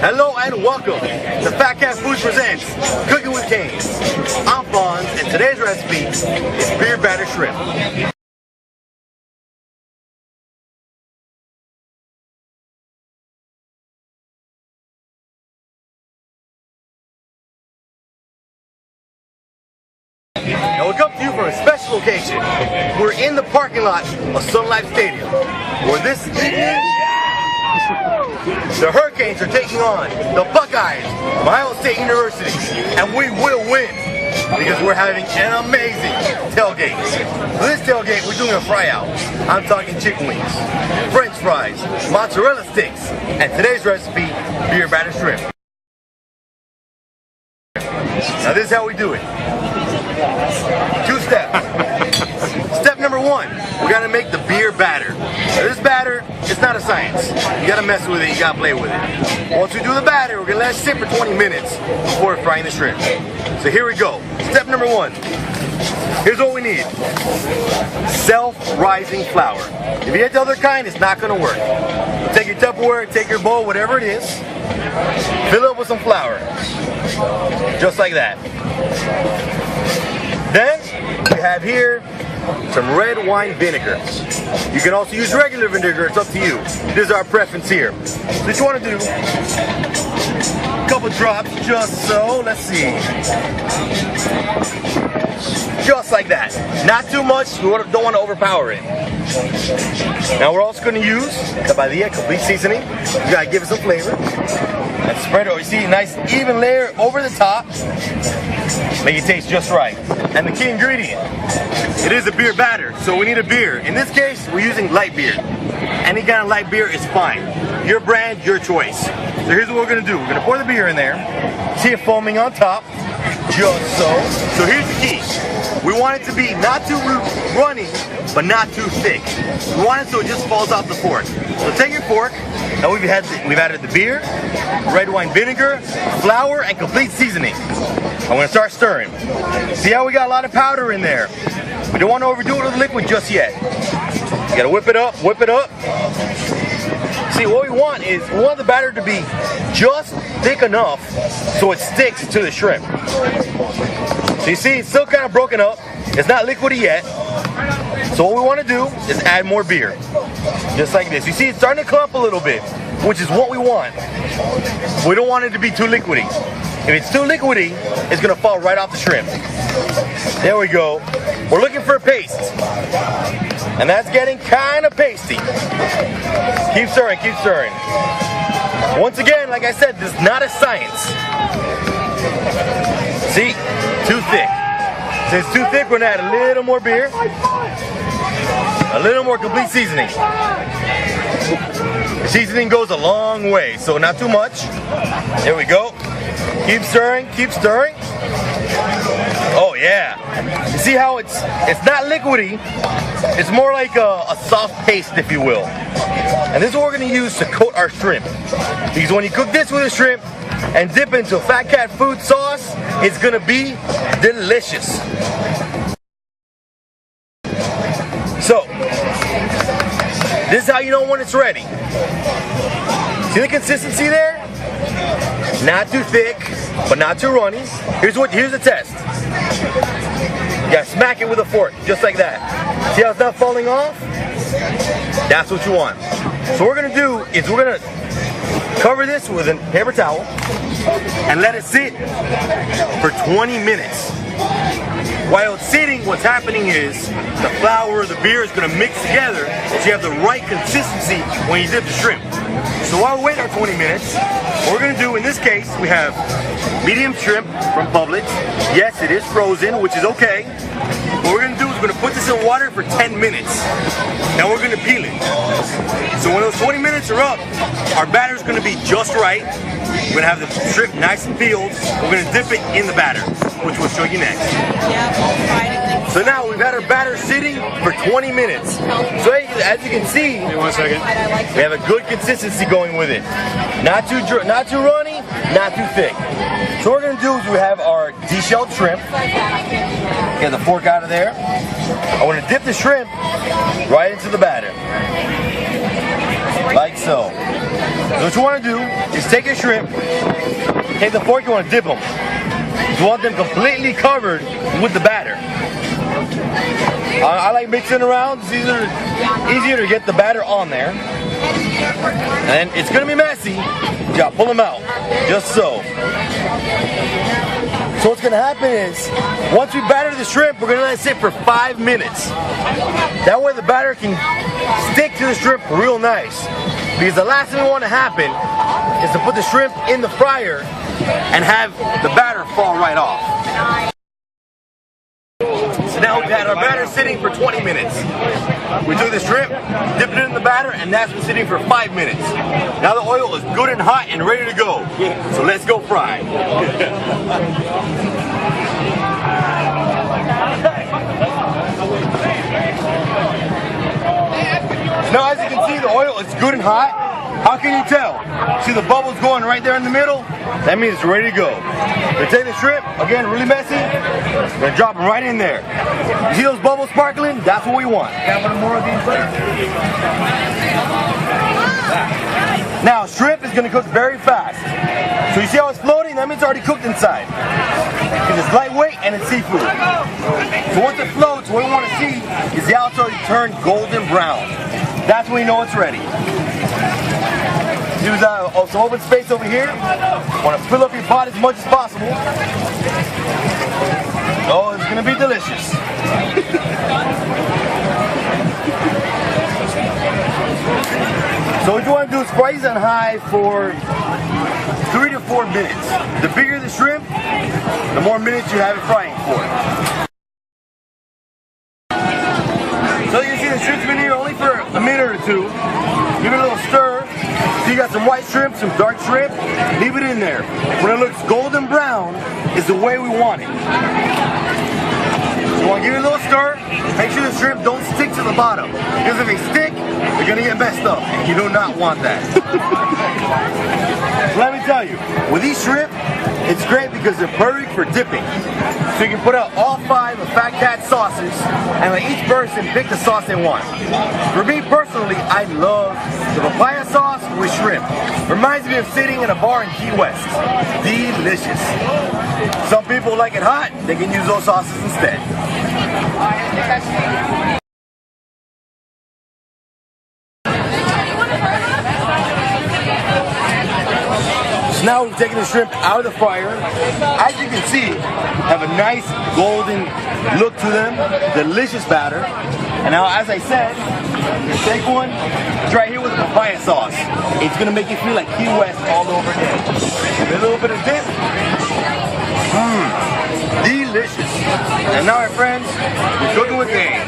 Hello and welcome to Fat Cat Foods presents Cooking with Canes. I'm Fonz and today's recipe is beer-battered shrimp. Now we come to you from a special location. We're in the parking lot of Sun Life Stadium, where the Hurricanes are taking on the Buckeyes of Ohio State University, and we will win because we're having an amazing tailgate. For this tailgate, we're doing a fry out. I'm talking chicken wings, French fries, mozzarella sticks, and today's recipe, beer-battered shrimp. Now this is how we do it. 2 steps. Step number 1, we gotta make the beer batter. Now this batter, it's not a science. You gotta mess with it, you gotta play with it. Once we do the batter, we're gonna let it sit for 20 minutes before frying the shrimp. So here we go. Step number 1. Here's what we need. Self-rising flour. If you get the other kind, it's not gonna work. Take your Tupperware, take your bowl, whatever it is, fill it up with some flour. Just like that. Then we have here some red wine vinegar. You can also use regular vinegar, it's up to you. This is our preference here. So what you want to do, a couple drops just so, let's see. Just like that. Not too much, we don't want to overpower it. Now we're also going to use the Papaya complete seasoning. You got to give it some flavor. And spread it, you see, nice even layer over the top. Make it taste just right. And the key ingredient, it is a beer batter, so we need a beer. In this case, we're using light beer. Any kind of light beer is fine. Your brand, your choice. So here's what we're gonna do. We're gonna pour the beer in there. See it foaming on top, just so. So here's the key. We want it to be not too runny, but not too thick. We want it so it just falls off the fork. So take your fork. Now we've added the beer, red wine vinegar, flour, and complete seasoning. I'm gonna start stirring. See how we got a lot of powder in there? We don't want to overdo it with liquid just yet. You gotta whip it up, whip it up. See, what we want is, we want the batter to be just thick enough so it sticks to the shrimp. So you see, it's still kind of broken up. It's not liquidy yet. So what we want to do is add more beer. Just like this. You see, it's starting to clump a little bit, which is what we want. We don't want it to be too liquidy. If it's too liquidy, it's gonna fall right off the shrimp. There we go. We're looking for a paste. And that's getting kind of pasty. Keep stirring, keep stirring. Once again, like I said, this is not a science. See, too thick. Since it's too thick, we're gonna add a little more beer. A little more complete seasoning. The seasoning goes a long way, so not too much. There we go. Keep stirring, keep stirring. Oh yeah. You see how it's not liquidy, it's more like a soft paste, if you will. And this is what we're gonna use to coat our shrimp. Because when you cook this with a shrimp and dip into a Fat Cat food sauce, it's gonna be delicious. So, this is how you know when it's ready. See the consistency there? Not too thick, but not too runny. Here's the test. You gotta smack it with a fork, just like that. See how it's not falling off? That's what you want. So what we're gonna do is we're gonna cover this with a paper towel and let it sit for 20 minutes. While it's sitting, what's happening is the flour, the beer is gonna mix together so you have the right consistency when you dip the shrimp. So while we wait our 20 minutes, what we're gonna do in this case, we have medium shrimp from Publix. Yes, it is frozen, which is okay. What we're gonna do is we're gonna put this in water for 10 minutes. Now we're gonna peel it. So when those 20 minutes are up, our batter's gonna be just right. We're gonna have the shrimp nice and peeled. We're gonna dip it in the batter, which we'll show you next. Yeah, all fried and So now we've had our batter sitting for 20 minutes. So as you can see, wait 1 second. we have a good consistency going with it. Not too runny, not too thick. So what we're gonna do is we have our deshelled shrimp. Get the fork out of there. I want to dip the shrimp right into the batter. Like so. So what you want to do is take your shrimp, take the fork, you want to dip them. You want them completely covered with the batter. I like mixing around. It's easier to get the batter on there. And it's going to be messy. You got to pull them out. Just so. So what's going to happen is, once we batter the shrimp, we're going to let it sit for 5 minutes. That way the batter can stick to the shrimp real nice. Because the last thing we want to happen is to put the shrimp in the fryer and have the batter fall right off. So now we've had our batter sitting for 20 minutes. We took the shrimp, dipped it in the batter, and that's been sitting for 5 minutes. Now the oil is good and hot and ready to go. So let's go fry. Now as you can see, the oil is good and hot. How can you tell? See the bubbles going right there in the middle? That means it's ready to go. We take the shrimp, again, really messy. We're gonna drop them right in there. You see those bubbles sparkling? That's what we want. Got one more of these. Now, shrimp is gonna cook very fast. So you see how it's floating? That means it's already cooked inside. Because it's lightweight and it's seafood. So once it floats, what we want to see is the outside turn golden brown. That's when you know it's ready. Use some open space over here. Want to fill up your pot as much as possible. Oh, it's going to be delicious. So what you want to do is fry these on high for 3 to 4 minutes. The bigger the shrimp, the more minutes you have it frying for. So you can see the shrimp's been here only for a minute or two. Give it a little stir. So you got some white shrimp, some dark shrimp. Leave it in there. When it looks golden brown, is the way we want it. So you want to give it a little stir. Make sure the shrimp don't stick to the bottom. Because if they stick, they're going to get messed up. You do not want that. So let me tell you, with these shrimp, it's great because they're perfect for dipping. So you can put out all 5 of Fat Cat sauces and let each person pick the sauce they want. For me personally, I love the papaya sauce with shrimp. Reminds me of sitting in a bar in Key West. Delicious. Some people like it hot, they can use those sauces instead. So now we've taken the shrimp out of the fryer. As you can see, have a nice golden look to them. Delicious batter. And now, as I said, take one. It's right here with the papaya sauce. It's gonna make you feel like Key West all over again. Give it a little bit of dip. Delicious. And now, my friends, we're cooking with game.